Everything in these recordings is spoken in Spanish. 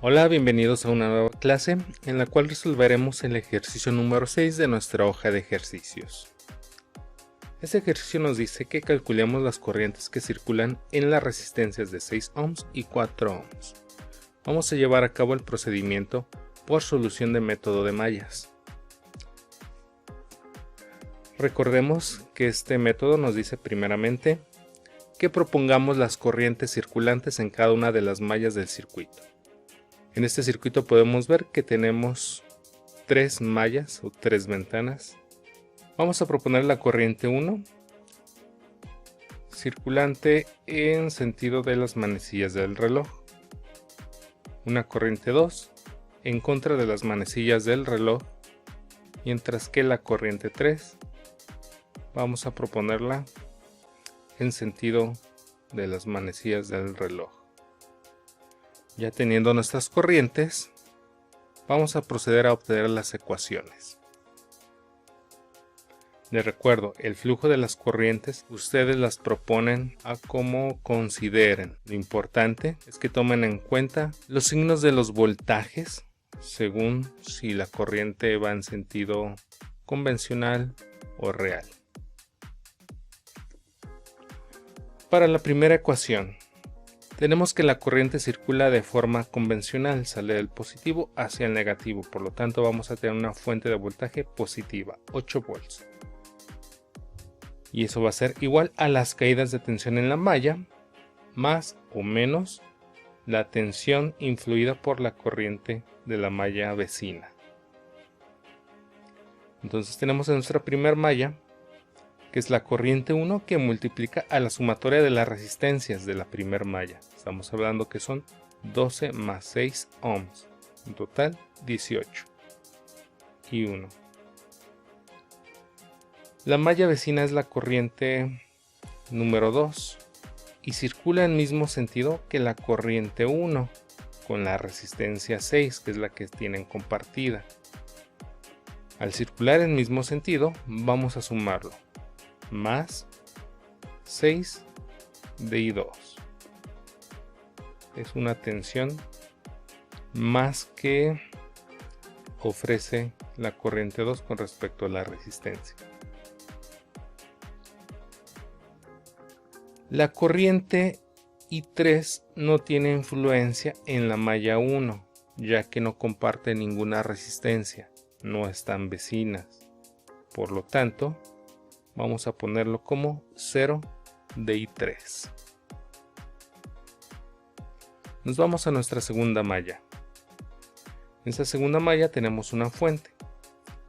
Hola, bienvenidos a una nueva clase en la cual resolveremos el ejercicio número 6 de nuestra hoja de ejercicios. Este ejercicio nos dice que calculemos las corrientes que circulan en las resistencias de 6 ohms y 4 ohms. Vamos a llevar a cabo el procedimiento por solución de método de mallas. Recordemos que este método nos dice primeramente que propongamos las corrientes circulantes en cada una de las mallas del circuito. En este circuito podemos ver que tenemos 3 mallas o 3 ventanas. Vamos a proponer la corriente 1 circulante en sentido de las manecillas del reloj. Una corriente 2 en contra de las manecillas del reloj, mientras que la corriente 3 vamos a proponerla en sentido de las manecillas del reloj. Ya teniendo nuestras corrientes, vamos a proceder a obtener las ecuaciones. Les recuerdo, el flujo de las corrientes ustedes las proponen a como consideren. Lo importante es que tomen en cuenta los signos de los voltajes según si la corriente va en sentido convencional o real. Para la primera ecuación, tenemos que la corriente circula de forma convencional, sale del positivo hacia el negativo, por lo tanto vamos a tener una fuente de voltaje positiva, 8 volts. Y eso va a ser igual a las caídas de tensión en la malla, más o menos la tensión influida por la corriente de la malla vecina. Entonces tenemos en nuestra primera malla, que es la corriente 1 que multiplica a la sumatoria de las resistencias de la primera malla. Estamos hablando que son 12 más 6 ohms, en total 18 y 1. La malla vecina es la corriente número 2 y circula en el mismo sentido que la corriente 1 con la resistencia 6, que es la que tienen compartida. Al circular en el mismo sentido, vamos a sumarlo. Más 6 de I2. Es una tensión más que ofrece la corriente 2 con respecto a la resistencia. La corriente I3 no tiene influencia en la malla 1, ya que no comparte ninguna resistencia, no están vecinas. Por lo tanto, vamos a ponerlo como 0 de I3. Nos vamos a nuestra segunda malla. En esta segunda malla tenemos una fuente.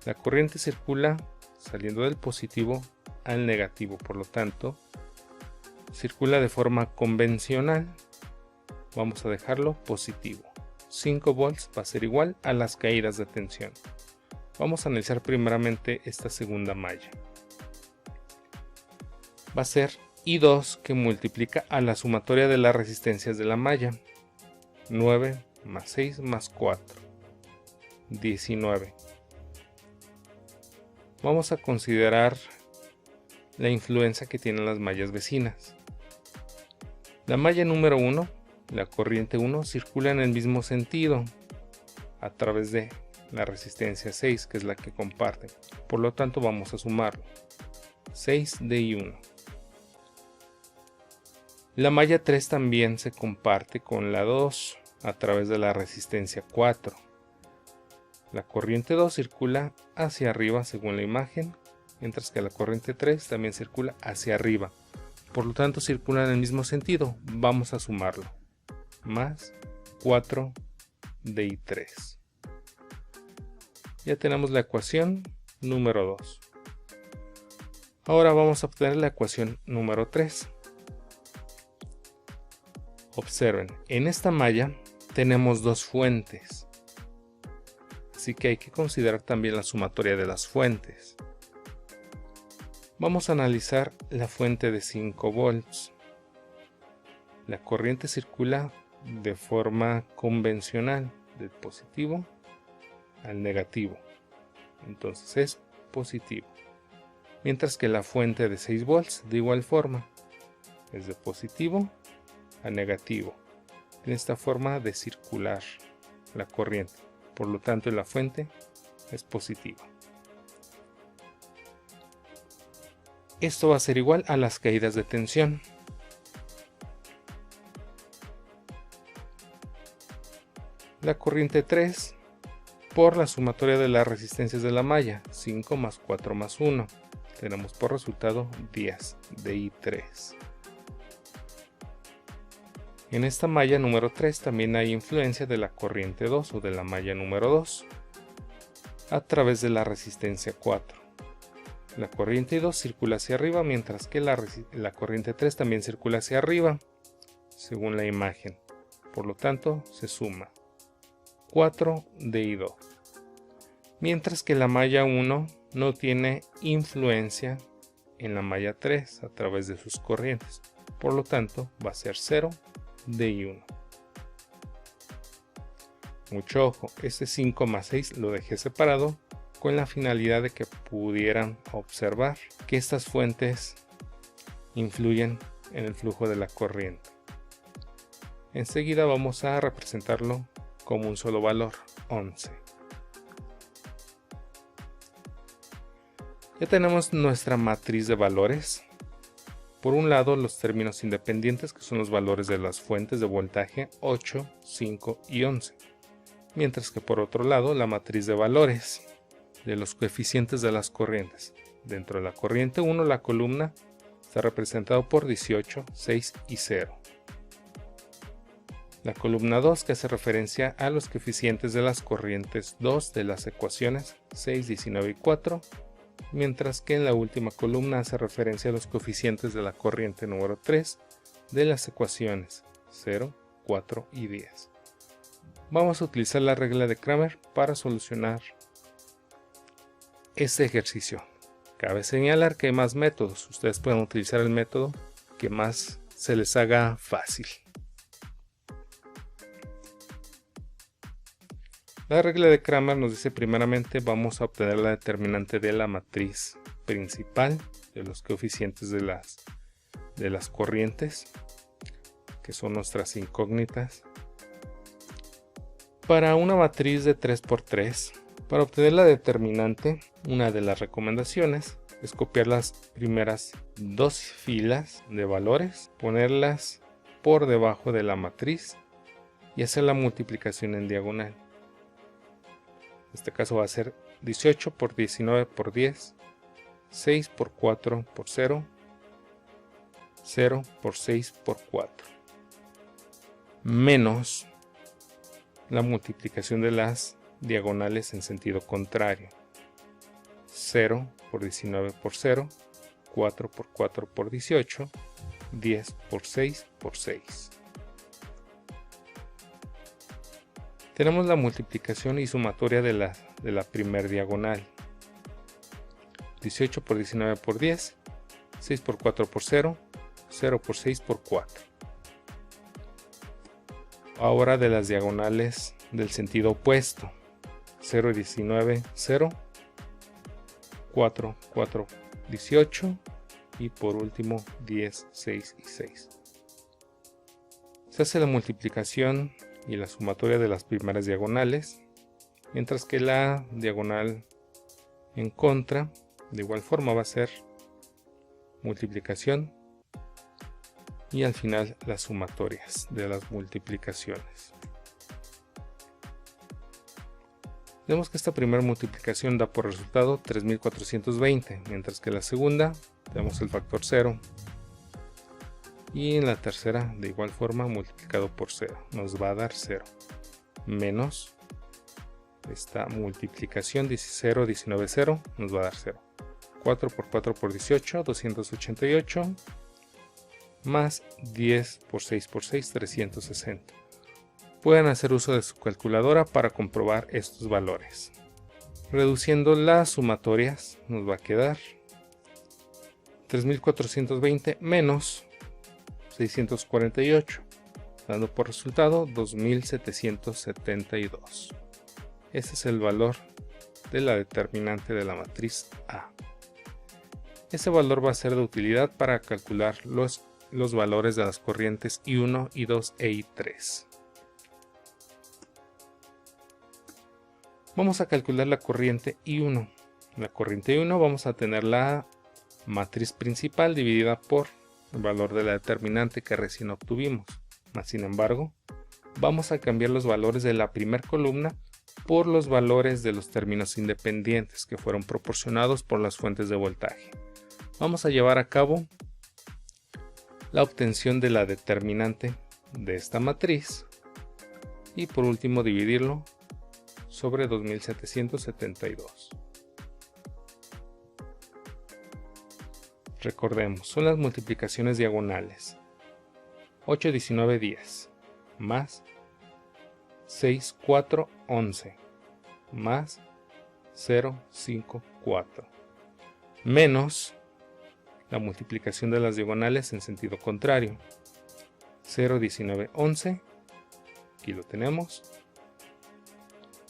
La corriente circula saliendo del positivo al negativo, por lo tanto, circula de forma convencional. Vamos a dejarlo positivo. 5 volts va a ser igual a las caídas de tensión. Vamos a analizar primeramente esta segunda malla. Va a ser I2 que multiplica a la sumatoria de las resistencias de la malla. 9 más 6 más 4. 19. Vamos a considerar la influencia que tienen las mallas vecinas. La malla número 1, la corriente 1, circula en el mismo sentido a través de la resistencia 6, que es la que comparten. Por lo tanto, vamos a sumarlo. 6 de I1. La malla 3 también se comparte con la 2 a través de la resistencia 4. La corriente 2 circula hacia arriba según la imagen, mientras que la corriente 3 también circula hacia arriba. Por lo tanto, circulan en el mismo sentido. Vamos a sumarlo. Más 4 de I3. Ya tenemos la ecuación número 2. Ahora vamos a obtener la ecuación número 3. Observen, en esta malla tenemos dos fuentes, así que hay que considerar también la sumatoria de las fuentes. Vamos a analizar la fuente de 5 volts. La corriente circula de forma convencional, del positivo al negativo, entonces es positivo. Mientras que la fuente de 6 volts de igual forma es de positivo a negativo. Tiene esta forma de circular la corriente. Por lo tanto, en la fuente es positiva. Esto va a ser igual a las caídas de tensión. La corriente 3 por la sumatoria de las resistencias de la malla, 5 más 4 más 1. Tenemos por resultado 10 de I3. En esta malla número 3 también hay influencia de la corriente 2 o de la malla número 2 a través de la resistencia 4. La corriente 2 circula hacia arriba, mientras que la corriente 3 también circula hacia arriba, según la imagen. Por lo tanto, se suma 4 de I2. Mientras que la malla 1 no tiene influencia en la malla 3 a través de sus corrientes. Por lo tanto, va a ser 0 de I1. Mucho ojo, este 5 más 6 lo dejé separado con la finalidad de que pudieran observar que estas fuentes influyen en el flujo de la corriente. Enseguida vamos a representarlo como un solo valor, 11. Ya tenemos nuestra matriz de valores. Por un lado, los términos independientes, que son los valores de las fuentes de voltaje 8, 5 y 11. Mientras que por otro lado, la matriz de valores de los coeficientes de las corrientes. Dentro de la corriente 1, la columna está representada por 18, 6 y 0. La columna 2, que hace referencia a los coeficientes de las corrientes 2 de las ecuaciones 6, 19 y 4. Mientras que en la última columna hace referencia a los coeficientes de la corriente número 3 de las ecuaciones 0, 4 y 10. Vamos a utilizar la regla de Cramer para solucionar este ejercicio. Cabe señalar que hay más métodos. Ustedes pueden utilizar el método que más se les haga fácil. La regla de Cramer nos dice primeramente vamos a obtener la determinante de la matriz principal de los coeficientes de las corrientes, que son nuestras incógnitas. Para una matriz de 3×3, para obtener la determinante, una de las recomendaciones es copiar las primeras dos filas de valores, ponerlas por debajo de la matriz y hacer la multiplicación en diagonal. En este caso va a ser 18 por 19 por 10, 6 por 4 por 0, 0 por 6 por 4, menos la multiplicación de las diagonales en sentido contrario. 0 por 19 por 0, 4 por 4 por 18, 10 por 6 por 6. Tenemos la multiplicación y sumatoria de la primer diagonal. 18 por 19 por 10, 6 por 4 por 0, 0 por 6 por 4. Ahora de las diagonales del sentido opuesto. 0, 19, 0, 4, 4, 18 y por último 10, 6 y 6. Se hace la multiplicación y la sumatoria de las primeras diagonales, mientras que la diagonal en contra de igual forma va a ser multiplicación y al final las sumatorias de las multiplicaciones. Vemos que esta primera multiplicación da por resultado 3420, mientras que la segunda tenemos el factor 0 y en la tercera de igual forma multiplicado por 0 nos va a dar 0 menos esta multiplicación 0, 19, 0 nos va a dar 0. 4 por 4 por 18, 288 más 10 por 6 por 6, 360. Pueden hacer uso de su calculadora para comprobar estos valores. Reduciendo las sumatorias nos va a quedar 3420 menos 648, dando por resultado 2772. Ese es el valor de la determinante de la matriz A. Ese valor va a ser de utilidad para calcular los valores de las corrientes I1, I2 e I3. Vamos a calcular la corriente I1. La corriente I1 vamos a tener la matriz principal dividida por el valor de la determinante que recién obtuvimos. Sin embargo, vamos a cambiar los valores de la primera columna por los valores de los términos independientes que fueron proporcionados por las fuentes de voltaje. Vamos a llevar a cabo la obtención de la determinante de esta matriz y por último dividirlo sobre 2772. Recordemos, son las multiplicaciones diagonales. 8, 19, 10 más 6, 4, 11 más 0, 5, 4 menos la multiplicación de las diagonales en sentido contrario. 0, 19, 11, aquí lo tenemos.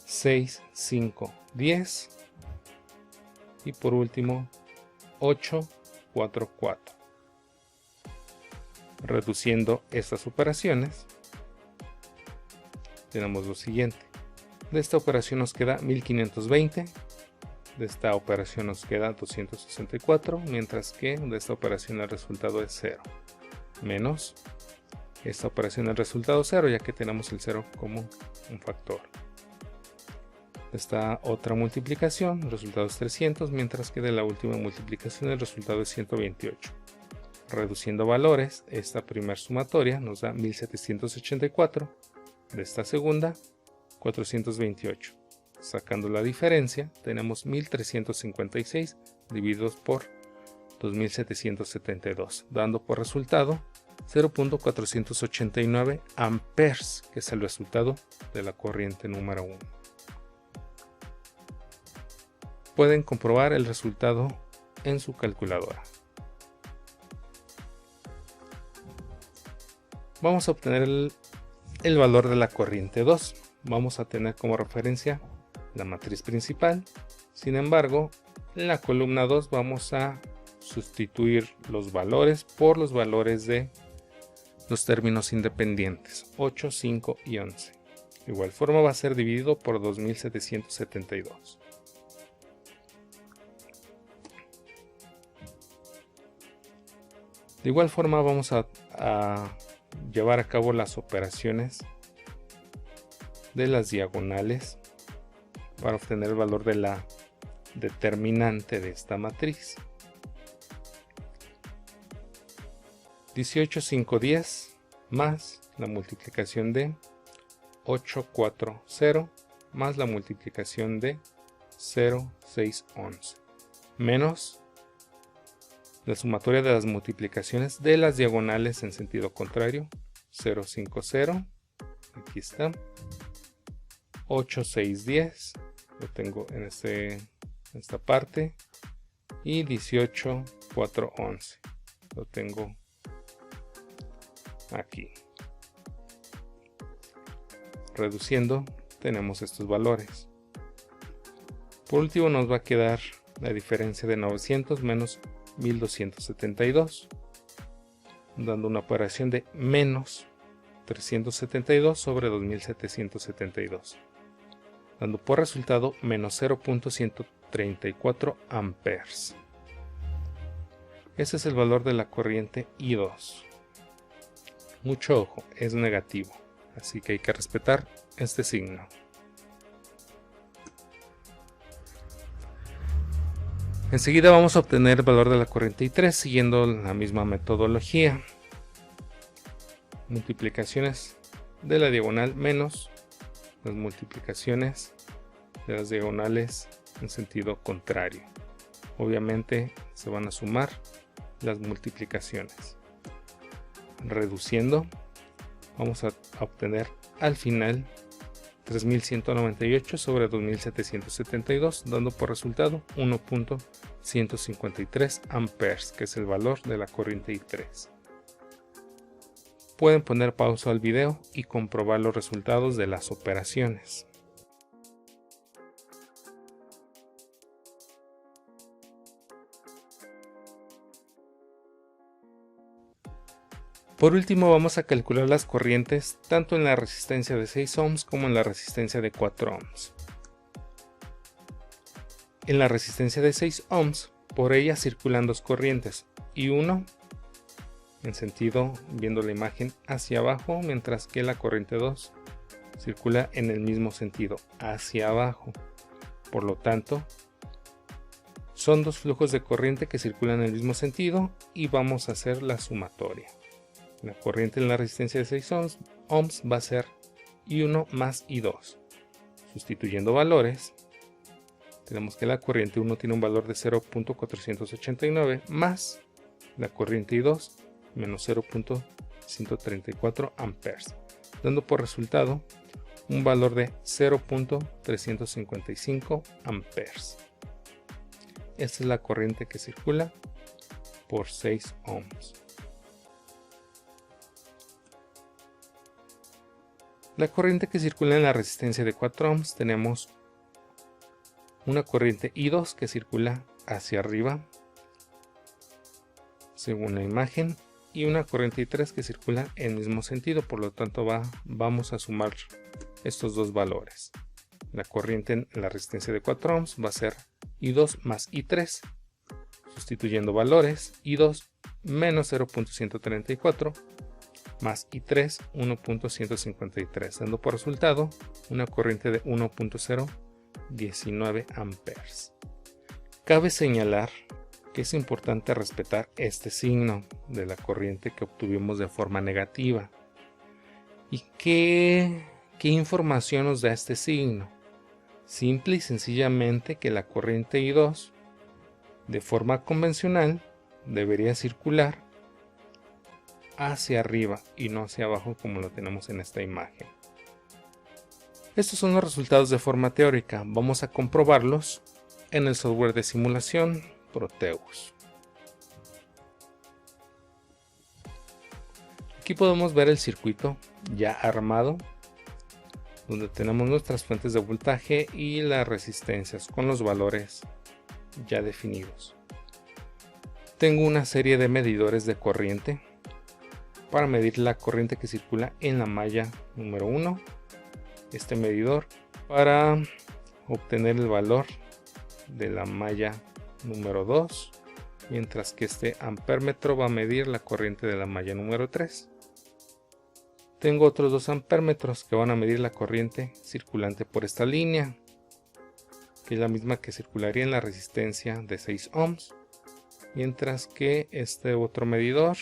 6, 5, 10 y por último 8, 4, 4. Reduciendo estas operaciones, tenemos lo siguiente. De esta operación nos queda 1520, de esta operación nos queda 264, mientras que de esta operación el resultado es 0, menos esta operación el resultado 0, ya que tenemos el 0 como un factor. De esta otra multiplicación el resultado es 300, mientras que de la última multiplicación el resultado es 128. Reduciendo valores, esta primera sumatoria nos da 1784, de esta segunda 428. Sacando la diferencia, tenemos 1356 divididos por 2772, dando por resultado 0.489 amperes, que es el resultado de la corriente número 1. Pueden comprobar el resultado en su calculadora. Vamos a obtener el valor de la corriente 2. Vamos a tener como referencia la matriz principal. Sin embargo, en la columna 2 vamos a sustituir los valores por los valores de los términos independientes 8, 5 y 11. De igual forma va a ser dividido por 2772. De igual forma vamos a llevar a cabo las operaciones de las diagonales para obtener el valor de la determinante de esta matriz. 18, 5, 10 más la multiplicación de 8, 4, 0 más la multiplicación de 0, 6, 11 menos la sumatoria de las multiplicaciones de las diagonales en sentido contrario. 0, 5, 0, aquí está. 8, 6, 10, lo tengo en esta parte. Y 18, 4, 11, lo tengo aquí. Reduciendo, tenemos estos valores. Por último nos va a quedar la diferencia de 900 menos 1272, dando una operación de menos 372 sobre 2772, dando por resultado menos 0.134 amperes. Ese es el valor de la corriente I2. Mucho ojo, es negativo, así que hay que respetar este signo. Enseguida vamos a obtener el valor de la corriente I3 siguiendo la misma metodología. Multiplicaciones de la diagonal menos las multiplicaciones de las diagonales en sentido contrario. Obviamente se van a sumar las multiplicaciones. Reduciendo, vamos a obtener al final 3198 sobre 2772, dando por resultado 1.153 amperes, que es el valor de la corriente I3. Pueden poner pausa al video y comprobar los resultados de las operaciones. Por último vamos a calcular las corrientes tanto en la resistencia de 6 ohms como en la resistencia de 4 ohms. En la resistencia de 6 ohms, por ella circulan dos corrientes y uno en sentido viendo la imagen hacia abajo, mientras que la corriente 2 circula en el mismo sentido hacia abajo. Por lo tanto, son dos flujos de corriente que circulan en el mismo sentido y vamos a hacer la sumatoria. La corriente en la resistencia de 6 ohms va a ser I1 más I2. Sustituyendo valores, tenemos que la corriente 1 tiene un valor de 0.489 más la corriente I2 menos 0.134 amperes, dando por resultado un valor de 0.355 amperes. Esta es la corriente que circula por 6 ohms. La corriente que circula en la resistencia de 4 ohms, tenemos una corriente I2 que circula hacia arriba según la imagen y una corriente I3 que circula en el mismo sentido. Por lo tanto vamos a sumar estos dos valores. La corriente en la resistencia de 4 ohms va a ser I2 más I3. Sustituyendo valores, I2 menos 0.134 más I3 1.153, dando por resultado una corriente de 1.019 amperes. Cabe señalar que es importante respetar este signo de la corriente que obtuvimos de forma negativa. ¿Y qué información nos da este signo? Simple y sencillamente que la corriente I2 de forma convencional debería circular hacia arriba y no hacia abajo como lo tenemos en esta imagen. Estos son los resultados de forma teórica. Vamos a comprobarlos en el software de simulación Proteus. Aquí podemos ver el circuito ya armado, donde tenemos nuestras fuentes de voltaje y las resistencias con los valores ya definidos. Tengo una serie de medidores de corriente para medir la corriente que circula en la malla número 1. Este medidor para obtener el valor de la malla número 2, mientras que este amperímetro va a medir la corriente de la malla número 3. Tengo otros dos amperímetros que van a medir la corriente circulante por esta línea, que es la misma que circularía en la resistencia de 6 ohms, mientras que este otro medidor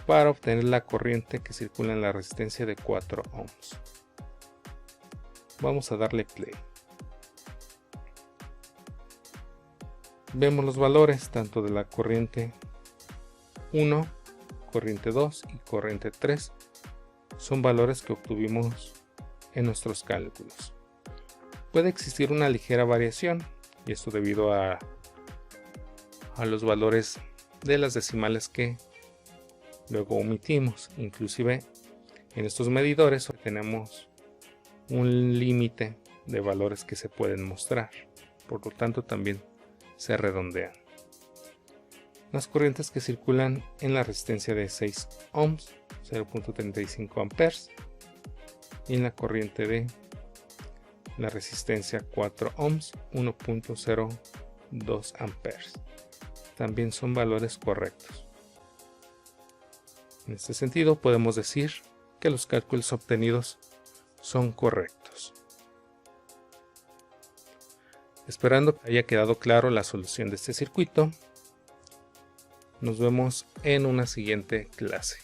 para obtener la corriente que circula en la resistencia de 4 ohms. Vamos a darle play. Vemos los valores tanto de la corriente 1, corriente 2 y corriente 3. Son valores que obtuvimos en nuestros cálculos. Puede existir una ligera variación, y esto debido a los valores de las decimales que luego omitimos. Inclusive en estos medidores tenemos un límite de valores que se pueden mostrar, por lo tanto también se redondean. Las corrientes que circulan en la resistencia de 6 ohms 0.35 amperes y en la corriente de la resistencia 4 ohms 1.02 amperes también son valores correctos. En este sentido podemos decir que los cálculos obtenidos son correctos. Esperando que haya quedado claro la solución de este circuito, nos vemos en una siguiente clase.